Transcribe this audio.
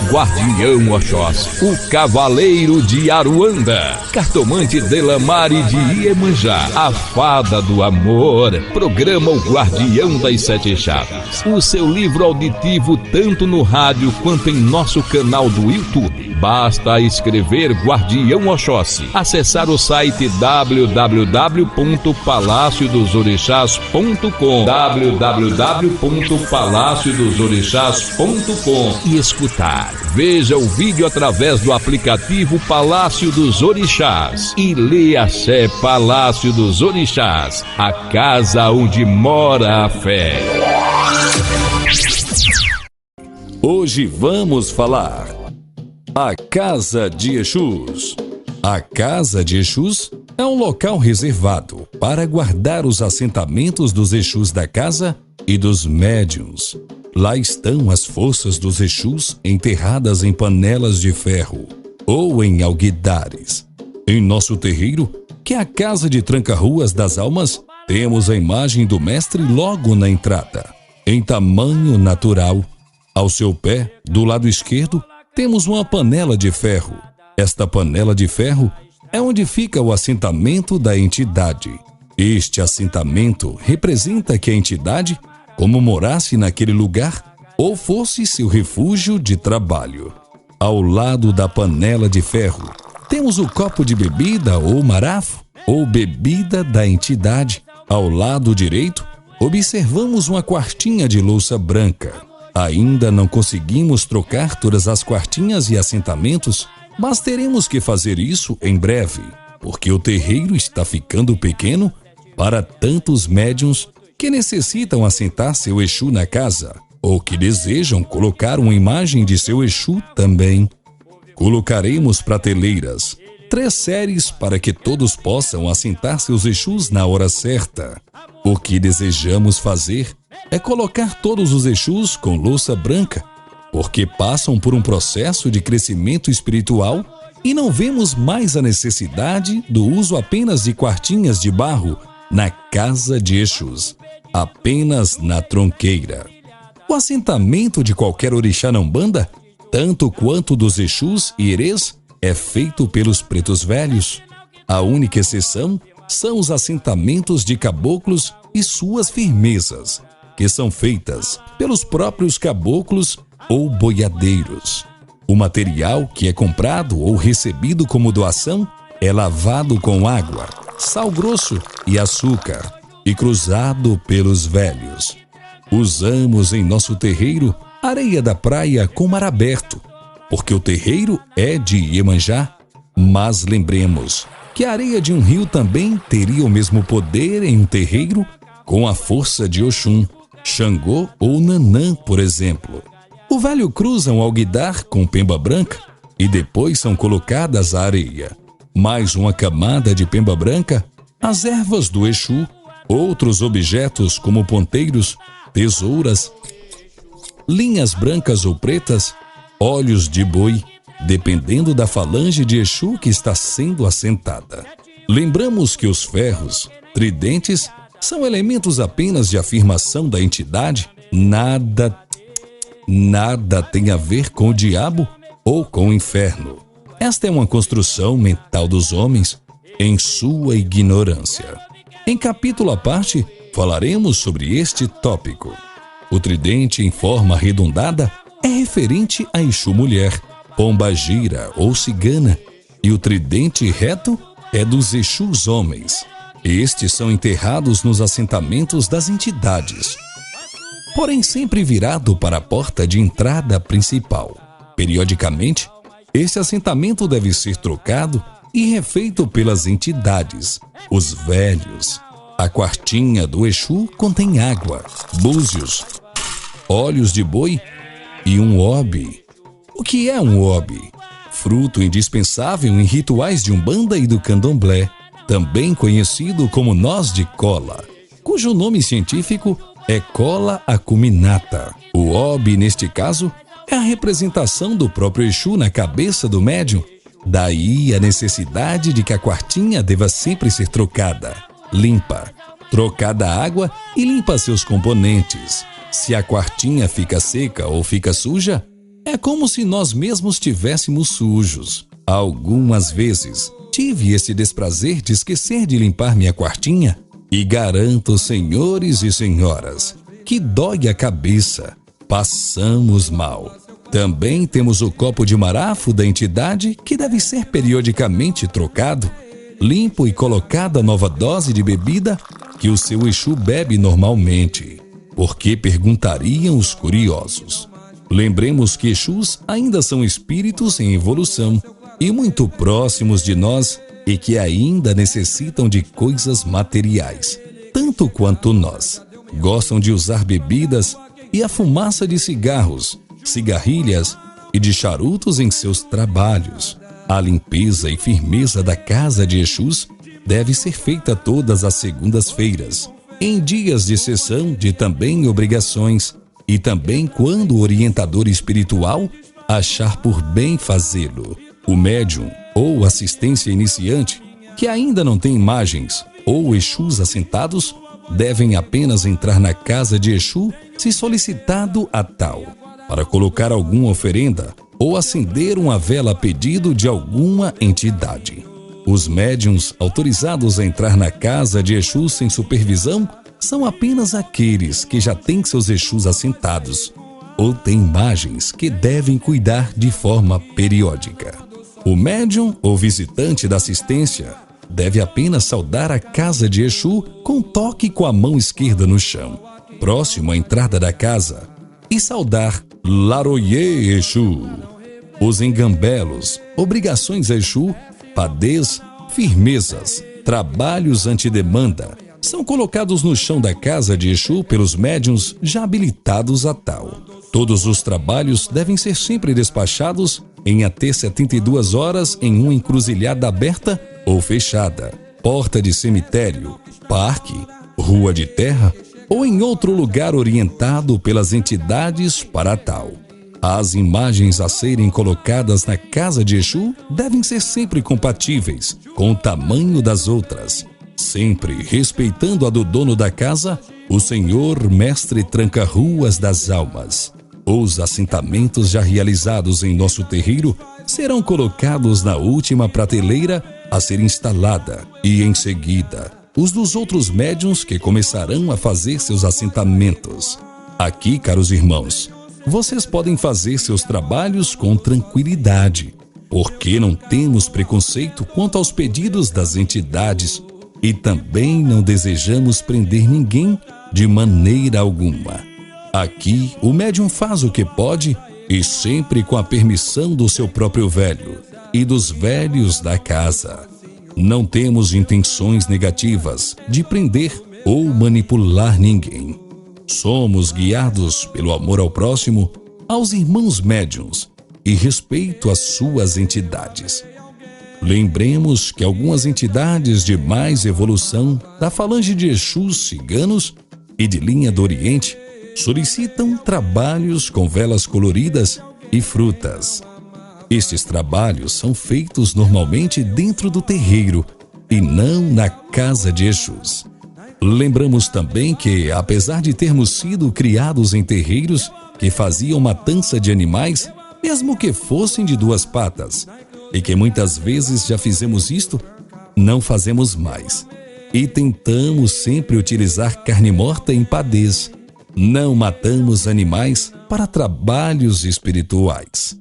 Guardião Oxóssi, o Cavaleiro de Aruanda, Cartomante Delamare de Iemanjá, a Fada do Amor. Programa O Guardião das Sete Chaves. O seu livro auditivo tanto no rádio quanto em nosso canal do YouTube. Basta escrever Guardião Oxóssi, acessar o site www.palaciodosOrixás.com www.palaciodosOrixás.com e escutar. Veja o vídeo através do aplicativo Palácio dos Orixás e leia Axé Palácio dos Orixás, a casa onde mora a fé. Hoje vamos falar a Casa de Exus. A Casa de Exus é um local reservado para guardar os assentamentos dos Exus da casa e dos médiuns. Lá estão as forças dos Exus enterradas em panelas de ferro ou em alguidares. Em nosso terreiro, que é a Casa de Tranca-Ruas das Almas, temos a imagem do mestre logo na entrada, em tamanho natural. Ao seu pé, do lado esquerdo, temos uma panela de ferro. Esta panela de ferro é onde fica o assentamento da entidade. Este assentamento representa que a entidade, como morasse naquele lugar, ou fosse seu refúgio de trabalho. Ao lado da panela de ferro, temos o copo de bebida ou marafo, ou bebida da entidade. Ao lado direito, observamos uma quartinha de louça branca. Ainda não conseguimos trocar todas as quartinhas e assentamentos, mas teremos que fazer isso em breve, porque o terreiro está ficando pequeno para tantos médiuns que necessitam assentar seu Exu na casa, ou que desejam colocar uma imagem de seu Exu também. Colocaremos prateleiras, 3 séries para que todos possam assentar seus Exus na hora certa. O que desejamos fazer é colocar todos os Exus com louça branca, porque passam por um processo de crescimento espiritual e não vemos mais a necessidade do uso apenas de quartinhas de barro na casa de Exus, apenas na tronqueira. O assentamento de qualquer orixá na Umbanda, tanto quanto dos Exus e Erês, é feito pelos pretos velhos. A única exceção são os assentamentos de caboclos e suas firmezas, que são feitas pelos próprios caboclos ou boiadeiros. O material que é comprado ou recebido como doação é lavado com água, sal grosso e açúcar e cruzado pelos velhos. Usamos em nosso terreiro areia da praia com mar aberto, porque o terreiro é de Iemanjá, mas lembremos que a areia de um rio também teria o mesmo poder em um terreiro com a força de Oxum, Xangô ou Nanã, por exemplo. O velho cruza um alguidar com pemba branca e depois são colocadas a areia, mais uma camada de pemba branca, as ervas do Exu, outros objetos como ponteiros, tesouras, linhas brancas ou pretas, olhos de boi, dependendo da falange de Exu que está sendo assentada. Lembramos que os ferros, tridentes, são elementos apenas de afirmação da entidade, nada tem a ver com o diabo ou com o inferno. Esta é uma construção mental dos homens em sua ignorância. Em capítulo à parte, falaremos sobre este tópico. O tridente em forma arredondada é referente a Exu mulher, pombagira ou cigana, e o tridente reto é dos Exus homens. Estes são enterrados nos assentamentos das entidades, porém sempre virado para a porta de entrada principal. Periodicamente, este assentamento deve ser trocado e refeito pelas entidades, os velhos. A quartinha do Exu contém água, búzios, olhos de boi e um obi. O que é um obi? Fruto indispensável em rituais de Umbanda e do Candomblé, também conhecido como noz de cola, cujo nome científico é cola acuminata. O obi, neste caso, é a representação do próprio Exu na cabeça do médium. Daí a necessidade de que a quartinha deva sempre ser trocada, limpa, trocada a água e limpa seus componentes. Se a quartinha fica seca ou fica suja, É como se nós mesmos tivéssemos sujos. Algumas vezes tive esse desprazer de esquecer de limpar minha quartinha e garanto, senhores e senhoras, que dói a cabeça. Passamos mal. Também temos o copo de marafo da entidade que deve ser periodicamente trocado, limpo e colocada a nova dose de bebida que o seu Exu bebe normalmente. Porque perguntariam os curiosos. Lembremos que Exus ainda são espíritos em evolução e muito próximos de nós e que ainda necessitam de coisas materiais, tanto quanto nós. Gostam de usar bebidas e a fumaça de cigarros, cigarrilhas e de charutos em seus trabalhos. A limpeza e firmeza da casa de Exus deve ser feita todas as segundas-feiras, em dias de sessão de também obrigações e também quando o orientador espiritual achar por bem fazê-lo. O médium ou assistência iniciante, que ainda não tem imagens ou Exus assentados, devem apenas entrar na casa de Exu se solicitado a tal, para colocar alguma oferenda ou acender uma vela a pedido de alguma entidade. Os médiuns autorizados a entrar na casa de Exu sem supervisão são apenas aqueles que já têm seus Exus assentados ou têm imagens que devem cuidar de forma periódica. O médium ou visitante da assistência deve apenas saudar a casa de Exu com toque com a mão esquerda no chão, próximo à entrada da casa, e saudar Laroye Exu. Os engambelos, obrigações a Exu, padez, firmezas, trabalhos antidemanda, são colocados no chão da casa de Exu pelos médiuns já habilitados a tal. Todos os trabalhos devem ser sempre despachados em até 72 horas em uma encruzilhada aberta ou fechada, porta de cemitério, parque, rua de terra ou em outro lugar orientado pelas entidades para tal. As imagens a serem colocadas na casa de Exu devem ser sempre compatíveis com o tamanho das outras, sempre respeitando a do dono da casa, o Senhor Mestre Tranca-Ruas das Almas. Os assentamentos já realizados em nosso terreiro serão colocados na última prateleira a ser instalada e, em seguida, os dos outros médiuns que começarão a fazer seus assentamentos. Aqui, caros irmãos, vocês podem fazer seus trabalhos com tranquilidade, porque não temos preconceito quanto aos pedidos das entidades e também não desejamos prender ninguém de maneira alguma. Aqui, o médium faz o que pode e sempre com a permissão do seu próprio velho e dos velhos da casa. Não temos intenções negativas de prender ou manipular ninguém. Somos guiados pelo amor ao próximo, aos irmãos médiuns e respeito às suas entidades. Lembremos que algumas entidades de mais evolução da falange de Exus ciganos e de linha do Oriente solicitam trabalhos com velas coloridas e frutas. Estes trabalhos são feitos normalmente dentro do terreiro e não na casa de Exus. Lembramos também que, apesar de termos sido criados em terreiros que faziam matança de animais, mesmo que fossem de 2 patas, e que muitas vezes já fizemos isto, não fazemos mais. E tentamos sempre utilizar carne morta em padez. Não matamos animais para trabalhos espirituais.